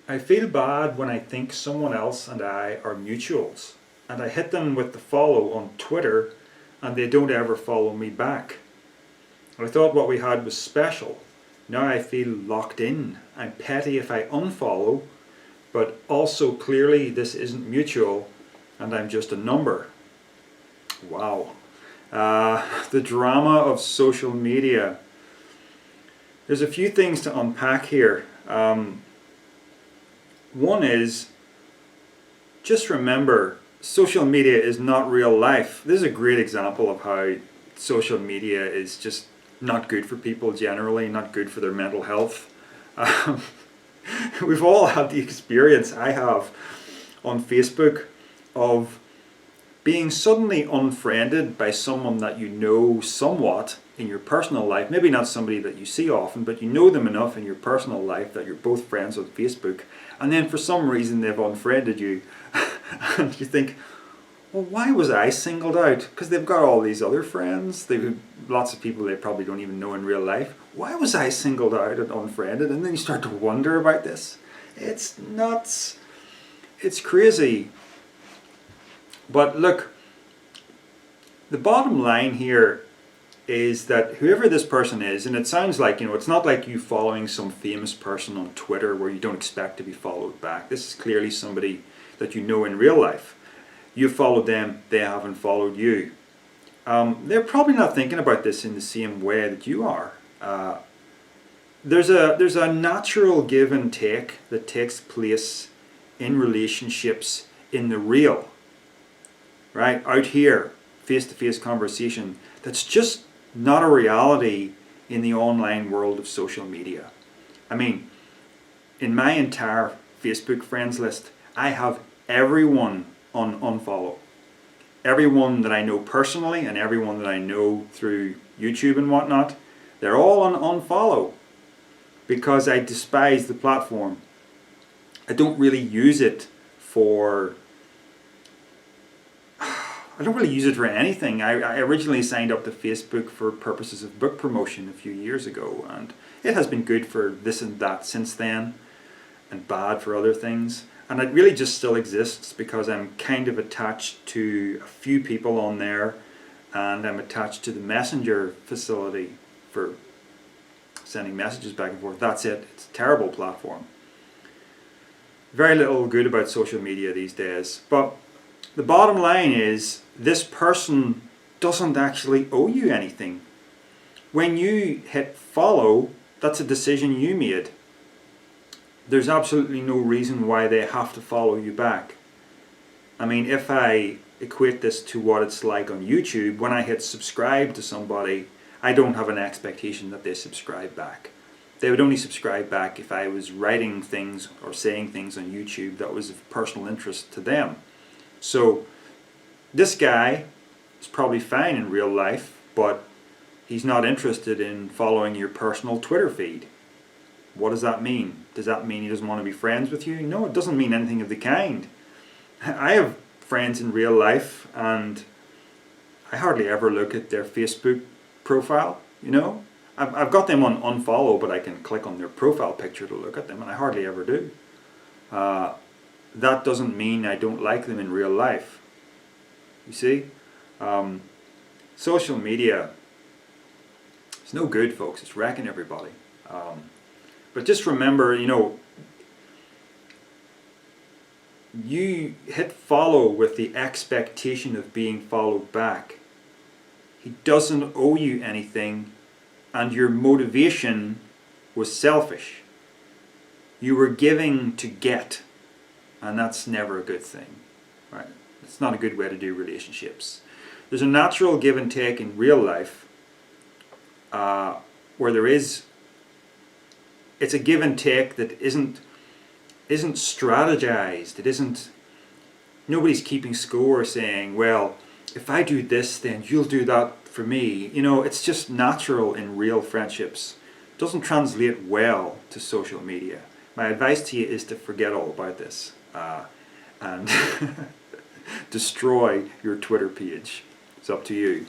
I feel bad when I think someone else and I are mutuals, and I hit them with the follow on Twitter and they don't ever follow me back. I thought what we had was special. Now I feel locked in. I'm petty if I unfollow, but also clearly this isn't mutual and I'm just a number. Wow. The drama of social media. There's a few things to unpack here. One is, just remember, social media is not real life. This is a great example of how social media is just not good for people generally, not good for their mental health. Um, we've all had the experience, I have, on Facebook, of being suddenly unfriended by someone that you know somewhat in your personal life. Maybe not somebody that you see often, but you know them enough in your personal life that you're both friends on Facebook, and then for some reason they've unfriended you. And you think, well, why was I singled out? Because they've got all these other friends. They've lots of people they probably don't even know in real life. Why was I singled out and unfriended? And then you start to wonder about this. It's nuts. It's crazy. But look, the bottom line here is that whoever this person is, and it sounds like, it's not like you following some famous person on Twitter where you don't expect to be followed back. This is clearly somebody that you know in real life. You followed them, they haven't followed you. They're probably not thinking about this in the same way that you are. There's a natural give and take that takes place in relationships in the real, right? Out here, face-to-face conversation that's just not a reality in the online world of social media. I mean, in my entire Facebook friends list, I have everyone on unfollow. Everyone that I know personally and everyone that I know through YouTube and whatnot, they're all on unfollow because I despise the platform. I don't really use it for anything. I originally signed up to Facebook for purposes of book promotion a few years ago, and it has been good for this and that since then, and bad for other things. And it really just still exists because I'm kind of attached to a few people on there, and I'm attached to the Messenger facility for sending messages back and forth. That's it. It's a terrible platform. Very little good about social media these days. But the bottom line is, this person doesn't actually owe you anything. When you hit follow, that's a decision you made. There's absolutely no reason why they have to follow you back. I mean, if I equate this to what it's like on YouTube, when I hit subscribe to somebody, I don't have an expectation that they subscribe back. They would only subscribe back if I was writing things or saying things on YouTube that was of personal interest to them. So this guy is probably fine in real life, but he's not interested in following your personal Twitter feed. What does that mean? Does that mean he doesn't want to be friends with you? No, it doesn't mean anything of the kind. I have friends in real life and I hardly ever look at their Facebook profile, I've got them on unfollow, but I can click on their profile picture to look at them, and I hardly ever do. That doesn't mean I don't like them in real life. You see? Social media is no good, folks. It's wrecking everybody. But just remember, you hit follow with the expectation of being followed back. He doesn't owe you anything, and your motivation was selfish. You were giving to get, and that's never a good thing. Right? It's not a good way to do relationships. There's a natural give and take in real life where there is. It's a give and take that isn't strategized. It isn't. Nobody's keeping score saying, well, if I do this, then you'll do that for me. It's just natural in real friendships. It doesn't translate well to social media. My advice to you is to forget all about this and destroy your Twitter page. It's up to you.